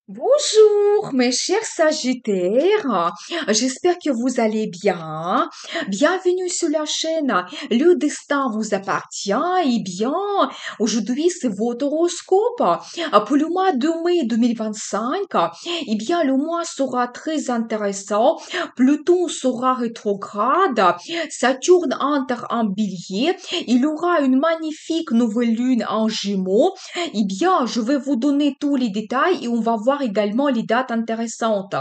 Bonjour, mes chers Sagittaires. J'espère que vous allez bien. Bienvenue sur la chaîne. Le destin vous appartient. Eh bien, aujourd'hui, c'est votre horoscope. Pour le mois de mai 2025, eh bien, le mois sera très intéressant. Pluton sera rétrograde. Saturne entre en bélier. Il aura une magnifique nouvelle lune en Gémeaux. Eh bien, je vais vous donner tous les détails et on va voir également les dates intéressantes.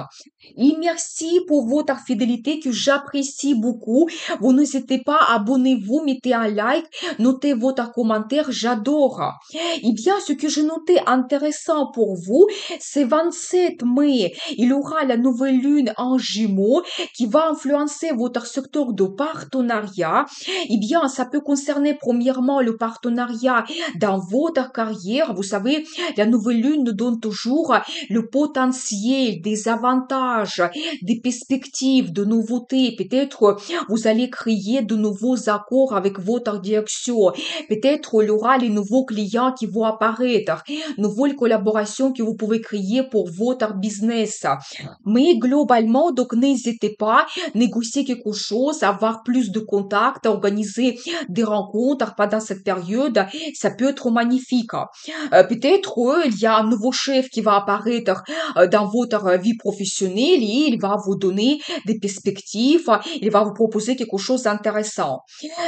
Et merci pour votre fidélité que j'apprécie beaucoup. Vous n'hésitez pas, abonnez-vous, mettez un like, notez votre commentaire, j'adore. Eh bien, ce que j'ai noté intéressant pour vous, c'est 27 mai. Il y aura la nouvelle lune en Gémeaux qui va influencer votre secteur de partenariat. Eh bien, ça peut concerner premièrement le partenariat dans votre carrière. Vous savez, la nouvelle lune nous donne toujours le potentiel, des avantages, des perspectives, de nouveautés. Peut-être vous allez créer de nouveaux accords avec votre direction. Peut-être il y aura les nouveaux clients qui vont apparaître, nouvelles collaborations que vous pouvez créer pour votre business. Mais globalement, donc n'hésitez pas à négocier quelque chose, avoir plus de contacts, organiser des rencontres pendant cette période. Ça peut être magnifique. Peut-être il y a un nouveau chef qui va apparaître dans votre vie professionnelle et il va vous donner des perspectives, il va vous proposer quelque chose d'intéressant.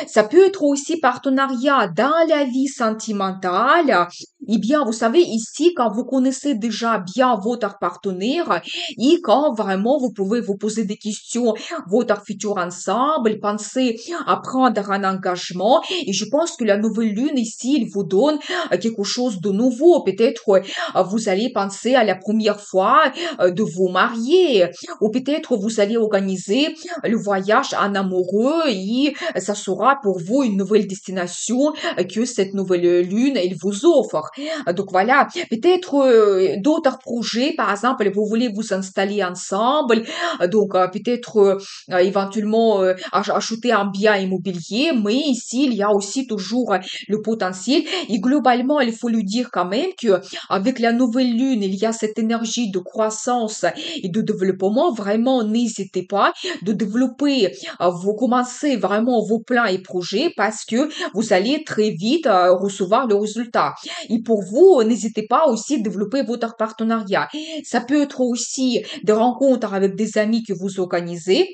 Ça peut être aussi partenariat dans la vie sentimentale. Eh bien, vous savez, ici, quand vous connaissez déjà bien votre partenaire et quand vraiment vous pouvez vous poser des questions, votre futur ensemble, pensez à prendre un engagement. Et je pense que la nouvelle lune ici, il vous donne quelque chose de nouveau. Peut-être vous allez penser à la première fois de vous marier ou peut-être vous allez organiser le voyage en amoureux et ça sera pour vous une nouvelle destination que cette nouvelle lune elle vous offre. Donc voilà, peut-être d'autres projets, par exemple, vous voulez vous installer ensemble, donc peut-être éventuellement acheter un bien immobilier, mais ici il y a aussi toujours le potentiel et globalement il faut lui dire quand même que avec la nouvelle lune il y a cette énergie de croissance et de développement. Vraiment n'hésitez pas de développer, vous commencez vraiment vos plans et projets parce que vous allez très vite recevoir le résultat. Et pour vous, n'hésitez pas aussi à développer votre partenariat. Ça peut être aussi des rencontres avec des amis que vous organisez.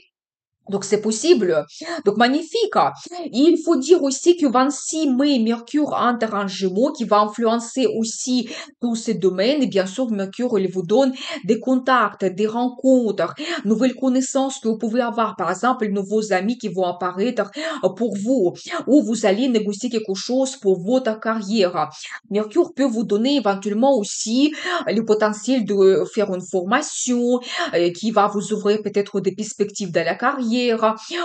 Donc c'est possible. Donc magnifique. Il faut dire aussi que 26 mai, Mercure entre en Gémeaux qui va influencer aussi tous ces domaines. Et bien sûr, Mercure, il vous donne des contacts, des rencontres, nouvelles connaissances que vous pouvez avoir. Par exemple, de nouveaux amis qui vont apparaître pour vous ou vous allez négocier quelque chose pour votre carrière. Mercure peut vous donner éventuellement aussi le potentiel de faire une formation qui va vous ouvrir peut-être des perspectives de la carrière,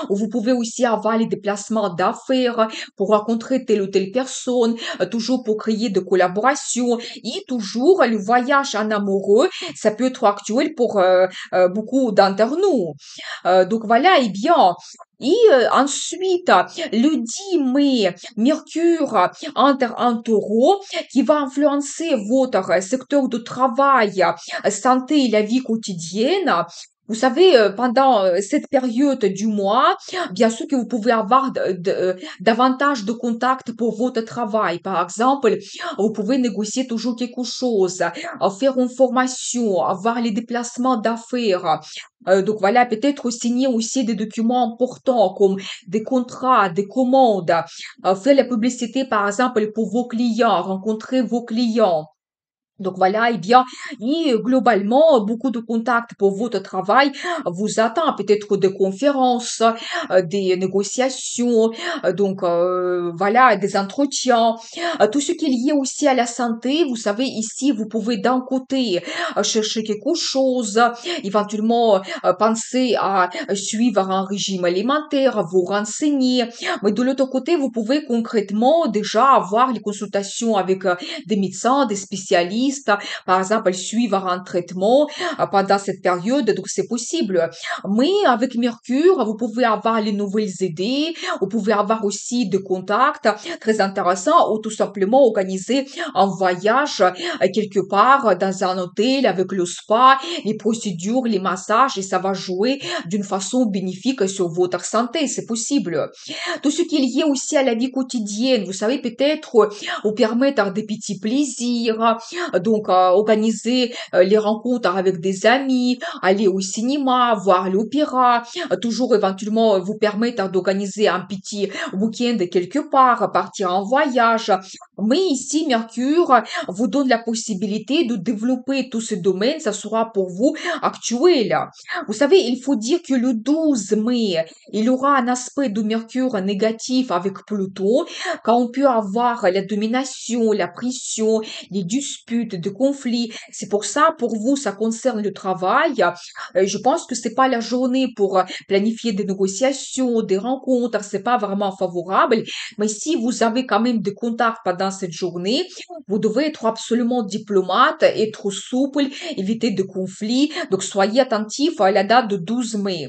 ou vous pouvez aussi avoir les déplacements d'affaires pour rencontrer telle ou telle personne, toujours pour créer de collaborations, et toujours le voyage en amoureux, ça peut être actuel pour beaucoup d'entre nous. Donc voilà, et bien, et ensuite, le 10 mai, Mercure entre en taureau qui va influencer votre secteur de travail, santé et la vie quotidienne. Vous savez, pendant cette période du mois, bien sûr que vous pouvez avoir davantage de contacts pour votre travail. Par exemple, vous pouvez négocier toujours quelque chose, faire une formation, avoir les déplacements d'affaires. Donc voilà, peut-être signer aussi des documents importants comme des contrats, des commandes, faire la publicité par exemple pour vos clients, rencontrer vos clients. Donc voilà, eh bien, et globalement, beaucoup de contacts pour votre travail vous attend, peut-être des conférences, des négociations, donc voilà, des entretiens, tout ce qui est lié aussi à la santé. Vous savez, ici, vous pouvez d'un côté chercher quelque chose, éventuellement penser à suivre un régime alimentaire, vous renseigner, mais de l'autre côté, vous pouvez concrètement déjà avoir les consultations avec des médecins, des spécialistes, spécialistes, par exemple, suivre un traitement pendant cette période, donc c'est possible. Mais avec Mercure, vous pouvez avoir les nouvelles idées, vous pouvez avoir aussi des contacts très intéressants ou tout simplement organiser un voyage quelque part dans un hôtel avec le spa, les procédures, les massages et ça va jouer d'une façon bénéfique sur votre santé, c'est possible. Tout ce qui est lié aussi à la vie quotidienne, vous savez, peut-être vous permettre des petits plaisirs, donc organiser les rencontres avec des amis, aller au cinéma, voir l'opéra, toujours éventuellement vous permettre d'organiser un petit week-end quelque part, partir en voyage. Mais ici, Mercure vous donne la possibilité de développer tout ce domaine, ça sera pour vous actuel. Vous savez, il faut dire que le 12 mai, il aura un aspect de Mercure négatif avec Pluton, quand on peut avoir la domination, la pression, les disputes, des conflits. C'est pour ça, pour vous, ça concerne le travail. Je pense que c'est pas la journée pour planifier des négociations, des rencontres, c'est pas vraiment favorable. Mais si vous avez quand même des contacts pendant cette journée, vous devez être absolument diplomate, être souple, éviter de conflits. Donc, soyez attentif à la date de 12 mai.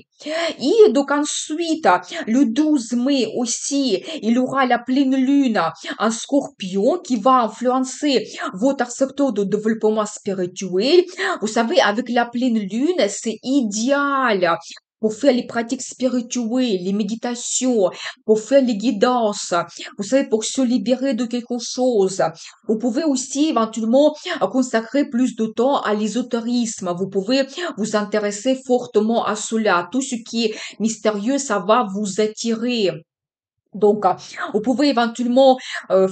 Et donc ensuite, le 12 mai aussi, il y aura la pleine lune en scorpion qui va influencer votre secteur de développement spirituel. Vous savez, avec la pleine lune, c'est idéal pour faire les pratiques spirituelles, les méditations, pour faire les guidances, vous savez, pour se libérer de quelque chose. Vous pouvez aussi éventuellement consacrer plus de temps à l'ésotérisme. Vous pouvez vous intéresser fortement à cela. Tout ce qui est mystérieux, ça va vous attirer. Donc, vous pouvez éventuellement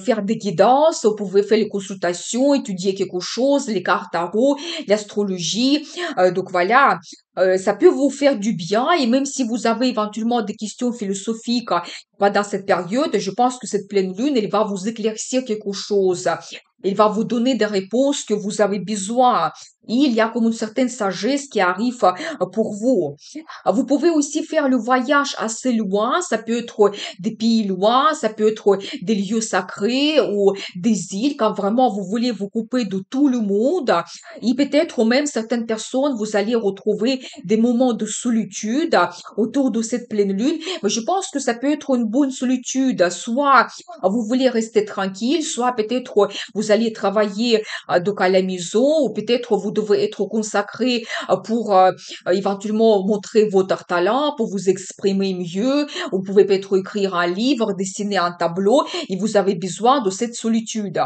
faire des guidances, vous pouvez faire les consultations, étudier quelque chose, les cartes tarot, l'astrologie. Donc voilà, ça peut vous faire du bien et même si vous avez éventuellement des questions philosophiques pendant cette période, je pense que cette pleine lune, elle va vous éclaircir quelque chose. Elle va vous donner des réponses que vous avez besoin. Et il y a comme une certaine sagesse qui arrive pour vous. Vous pouvez aussi faire le voyage assez loin. Ça peut être des pays loin, ça peut être des lieux sacrés ou des îles quand vraiment vous voulez vous couper de tout le monde. Et peut-être même certaines personnes, vous allez retrouver des moments de solitude autour de cette pleine lune. Mais je pense que ça peut être une bonne solitude. Soit vous voulez rester tranquille, soit peut-être vous allez travailler donc à la maison ou peut-être vous devez être consacré pour éventuellement montrer votre talent, pour vous exprimer mieux. Vous pouvez peut-être écrire un livre, dessiner un tableau et vous avez besoin de cette solitude.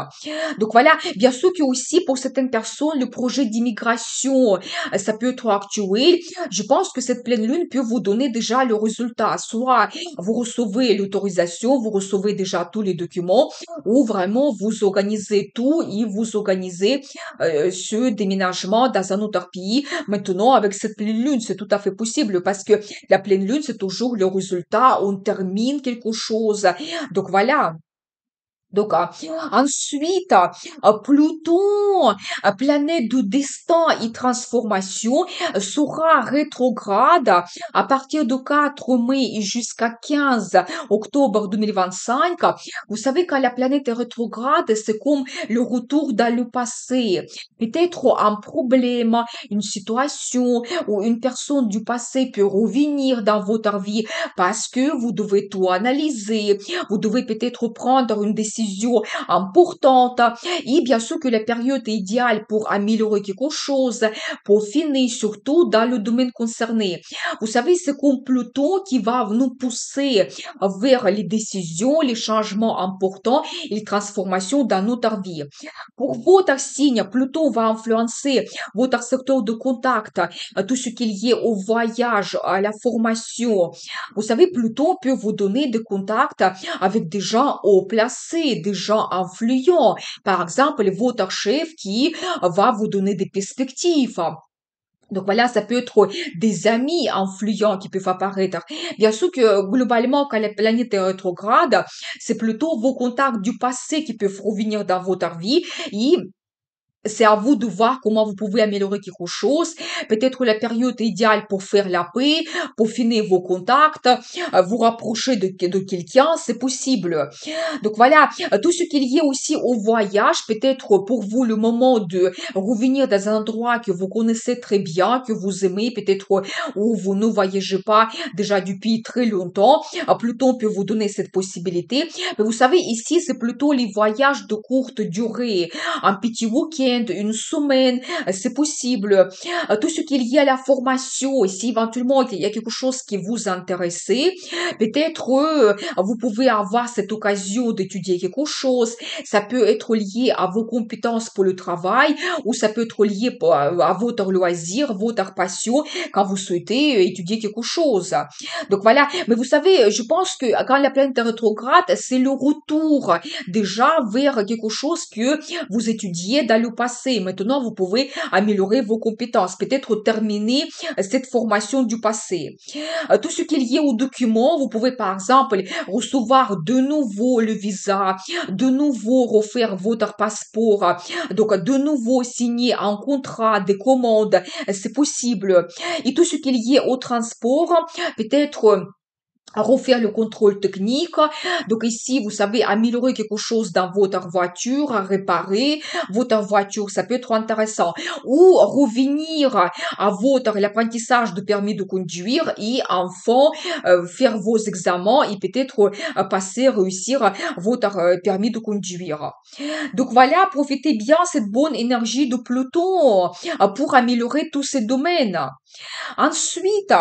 Donc voilà, bien sûr que aussi pour certaines personnes, le projet d'immigration, ça peut être actuel. Je pense que cette pleine lune peut vous donner déjà le résultat. Soit vous recevez l'autorisation, vous recevez déjà tous les documents, ou vraiment vous organisez tout et vous organisez ce déménagement dans un autre pays. Maintenant, avec cette pleine lune, c'est tout à fait possible parce que la pleine lune, c'est toujours le résultat, on termine quelque chose. Donc voilà. Donc, ensuite, Pluton, planète de destin et transformation, sera rétrograde à partir de 4 mai et jusqu'à 15 octobre 2025. Vous savez, quand la planète est rétrograde, c'est comme le retour dans le passé. Peut-être un problème, une situation ou une personne du passé peut revenir dans votre vie parce que vous devez tout analyser. Vous devez peut-être prendre une décision importante. Et bien sûr que la période est idéale pour améliorer quelque chose, pour finir surtout dans le domaine concerné. Vous savez, c'est comme Pluton qui va nous pousser vers les décisions, les changements importants et les transformations dans notre vie. Pour votre signe, Pluton va influencer votre secteur de contact, tout ce qui est lié au voyage, à la formation. Vous savez, Pluton peut vous donner des contacts avec des gens haut placés, des gens influents. Par exemple, votre chef qui va vous donner des perspectives. Donc voilà, ça peut être des amis influents qui peuvent apparaître. Bien sûr que globalement, quand la planète est rétrograde, c'est plutôt vos contacts du passé qui peuvent revenir dans votre vie et C'est à vous de voir comment vous pouvez améliorer quelque chose. Peut-être la période idéale pour faire la paix, pour finir vos contacts, vous rapprocher de quelqu'un, c'est possible. Donc voilà, tout ce qui est lié aussi au voyage, peut-être pour vous le moment de revenir dans un endroit que vous connaissez très bien, que vous aimez, peut-être où vous ne voyagez pas déjà depuis très longtemps. Pluton peut vous donner cette possibilité. Mais vous savez, ici, c'est plutôt les voyages de courte durée. Un petit week-end, une semaine, c'est possible. Tout ce qui est lié à la formation, et si éventuellement il y a quelque chose qui vous intéresse, peut-être vous pouvez avoir cette occasion d'étudier quelque chose. Ça peut être lié à vos compétences pour le travail ou ça peut être lié à votre loisir, votre passion quand vous souhaitez étudier quelque chose. Donc voilà, mais vous savez, je pense que quand la planète est rétrograde, c'est le retour déjà vers quelque chose que vous étudiez dans le passé. Maintenant, vous pouvez améliorer vos compétences, peut-être terminer cette formation du passé. Tout ce qui est lié aux documents, vous pouvez par exemple recevoir de nouveau le visa, de nouveau refaire votre passeport, donc de nouveau signer un contrat, des commandes, c'est possible. Et tout ce qui est lié au transport, peut-être à refaire le contrôle technique. Donc ici, vous savez, améliorer quelque chose dans votre voiture, à réparer votre voiture, ça peut être intéressant. Ou revenir à l'apprentissage de permis de conduire et enfin faire vos examens et peut-être passer, réussir votre permis de conduire. Donc voilà, profitez bien cette bonne énergie de Pluton pour améliorer tous ces domaines. Ensuite,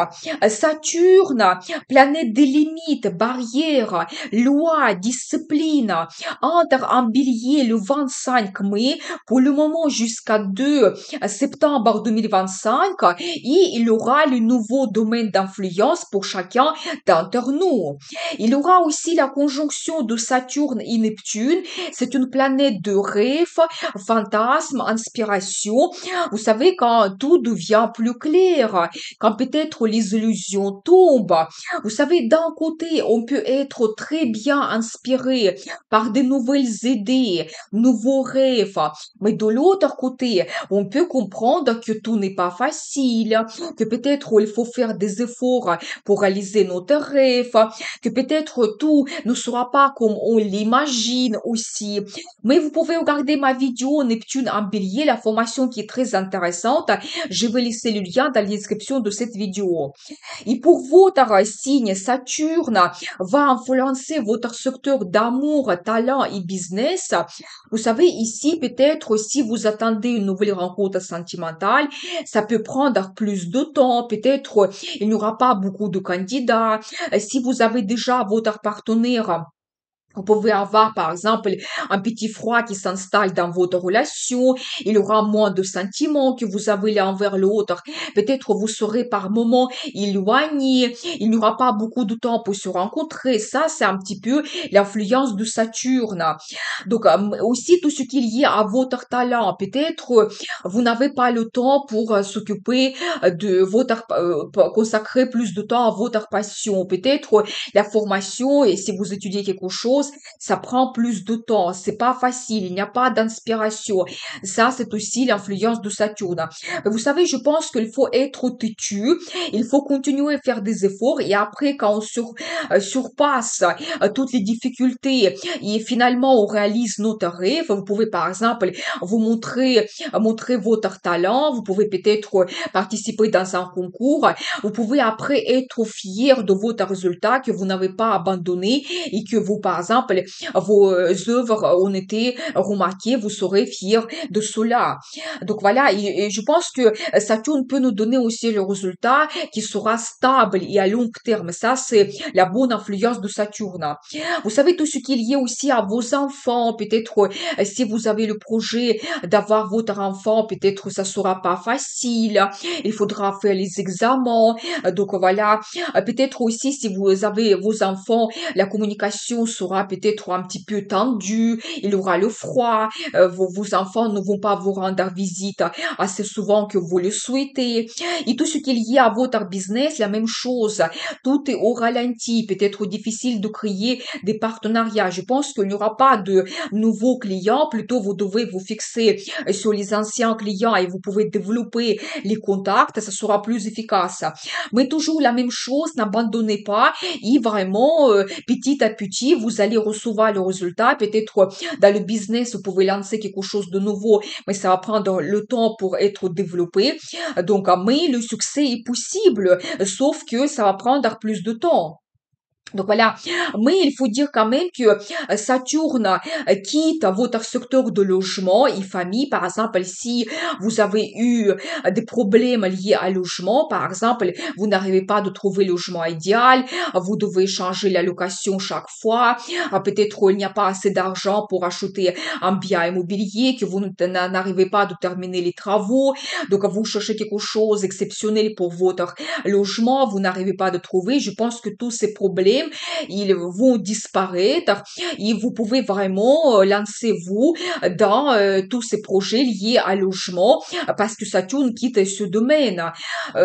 Saturne, planète des limites, barrières, lois, discipline, entre en bélier le 25 mai, pour le moment jusqu'à 2 septembre 2025, et il aura le nouveau domaine d'influence pour chacun d'entre nous. Il aura aussi la conjonction de Saturne et Neptune. C'est une planète de rêve, fantasme, inspiration. Vous savez, quand tout devient plus clair, quand peut-être les illusions tombent. Vous savez, d'un côté, on peut être très bien inspiré par de nouvelles idées, nouveaux rêves, mais de l'autre côté, on peut comprendre que tout n'est pas facile, que peut-être il faut faire des efforts pour réaliser notre rêve, que peut-être tout ne sera pas comme on l'imagine aussi. Mais vous pouvez regarder ma vidéo Neptune en bélier, la formation qui est très intéressante. Je vais laisser le lien dans la description de cette vidéo. Et pour votre signe, Saturne va influencer votre secteur d'amour, talent et business. Vous savez, ici, peut-être si vous attendez une nouvelle rencontre sentimentale, ça peut prendre plus de temps. Peut-être il n'y aura pas beaucoup de candidats. Si vous avez déjà votre partenaire, vous pouvez avoir, par exemple, un petit froid qui s'installe dans votre relation. Il y aura moins de sentiments que vous avez l'un envers l'autre. Peut-être vous serez par moments éloignés. Il n'y aura pas beaucoup de temps pour se rencontrer. Ça, c'est un petit peu l'influence de Saturne. Donc, aussi tout ce qui est lié à votre talent. Peut-être vous n'avez pas le temps pour s'occuper de consacrer plus de temps à votre passion. Peut-être la formation et si vous étudiez quelque chose, ça prend plus de temps. C'est pas facile. Il n'y a pas d'inspiration. Ça, c'est aussi l'influence de Saturne. Mais vous savez, je pense qu'il faut être têtu. Il faut continuer à faire des efforts et après, quand on surpasse toutes les difficultés et finalement on réalise notre rêve, vous pouvez par exemple vous montrer votre talent. Vous pouvez peut-être participer dans un concours. Vous pouvez après être fier de votre résultat que vous n'avez pas abandonné et que vous, par exemple, vos œuvres ont été remarquées, vous serez fier de cela. Donc voilà, et je pense que Saturne peut nous donner aussi le résultat qui sera stable et à long terme. Ça, c'est la bonne influence de Saturne. Vous savez, tout ce qui est lié aussi à vos enfants, peut-être si vous avez le projet d'avoir votre enfant, peut-être ça sera pas facile. Il faudra faire les examens. Donc voilà, peut-être aussi si vous avez vos enfants, la communication sera sera peut-être un petit peu tendu, il y aura le froid, vos enfants ne vont pas vous rendre visite assez souvent que vous le souhaitez. Et tout ce qu'il y a à votre business, la même chose. Tout est au ralenti, peut-être difficile de créer des partenariats. Je pense qu'il n'y aura pas de nouveaux clients, plutôt vous devez vous fixer sur les anciens clients et vous pouvez développer les contacts, ça sera plus efficace. Mais toujours la même chose, n'abandonnez pas et vraiment, petit à petit, vous allez recevoir le résultat. Peut-être dans le business, vous pouvez lancer quelque chose de nouveau, mais ça va prendre le temps pour être développé. Donc, mais le succès est possible, sauf que ça va prendre plus de temps. Donc voilà, mais il faut dire quand même que Saturne quitte votre secteur de logement et famille. Par exemple, si vous avez eu des problèmes liés à logement, par exemple, vous n'arrivez pas de trouver le logement idéal, vous devez changer la location chaque fois, peut-être il n'y a pas assez d'argent pour acheter un bien immobilier, que vous n'arrivez pas de terminer les travaux, donc vous cherchez quelque chose exceptionnel pour votre logement, vous n'arrivez pas de trouver. Je pense que tous ces problèmes ils vont disparaître et vous pouvez vraiment lancer vous dans tous ces projets liés à logement parce que Saturne quitte ce domaine.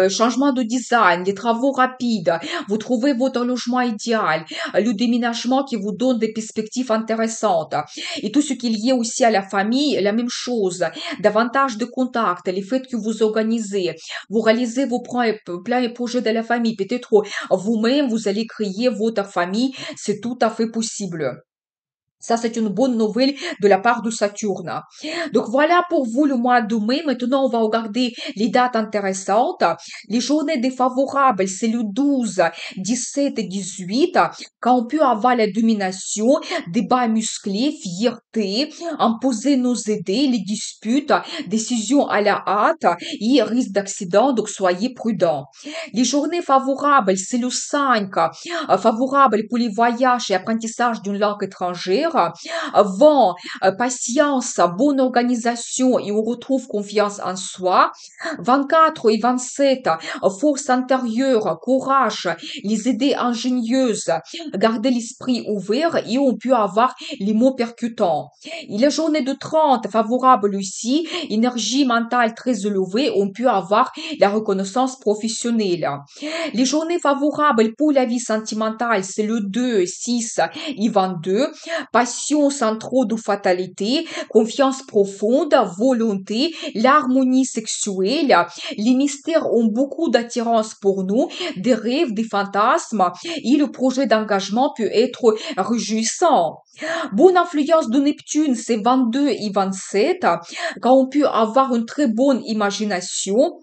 Changement de design, des travaux rapides, vous trouvez votre logement idéal, le déménagement qui vous donne des perspectives intéressantes et tout ce qui est lié aussi à la famille, la même chose, davantage de contacts, les faits que vous organisez, vous réalisez vos plans et projets de la famille, peut-être vous-même vous allez créer votre famille, c'est tout à fait possible. Ça, c'est une bonne nouvelle de la part de Saturne. Donc voilà pour vous le mois de mai. Maintenant, on va regarder les dates intéressantes. Les journées défavorables, c'est le 12, 17 et 18, quand on peut avoir la domination, débats musclés, fierté, imposer nos idées, les disputes, décisions à la hâte et risque d'accident. Donc soyez prudents. Les journées favorables, c'est le 5, favorable pour les voyages et apprentissage d'une langue étrangère. Vent, patience, bonne organisation et on retrouve confiance en soi. 24 et 27, force intérieure, courage, les idées ingénieuses, garder l'esprit ouvert et on peut avoir les mots percutants. Et la journée de 30, favorable aussi, énergie mentale très élevée, on peut avoir la reconnaissance professionnelle. Les journées favorables pour la vie sentimentale, c'est le 2, 6 et 22. Passion sans trop de fatalité, confiance profonde, volonté, l'harmonie sexuelle. Les mystères ont beaucoup d'attirance pour nous, des rêves, des fantasmes et le projet d'engagement peut être réjouissant. Bonne influence de Neptune, c'est 22 et 27, quand on peut avoir une très bonne imagination.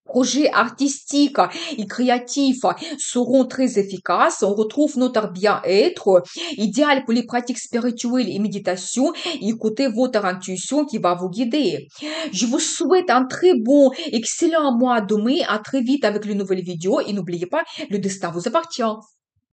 Projets artistiques et créatifs seront très efficaces. On retrouve notre bien-être, idéal pour les pratiques spirituelles et méditation. Écoutez votre intuition qui va vous guider. Je vous souhaite un très bon, excellent mois de mai. À très vite avec une nouvelle vidéo et n'oubliez pas, le destin vous appartient.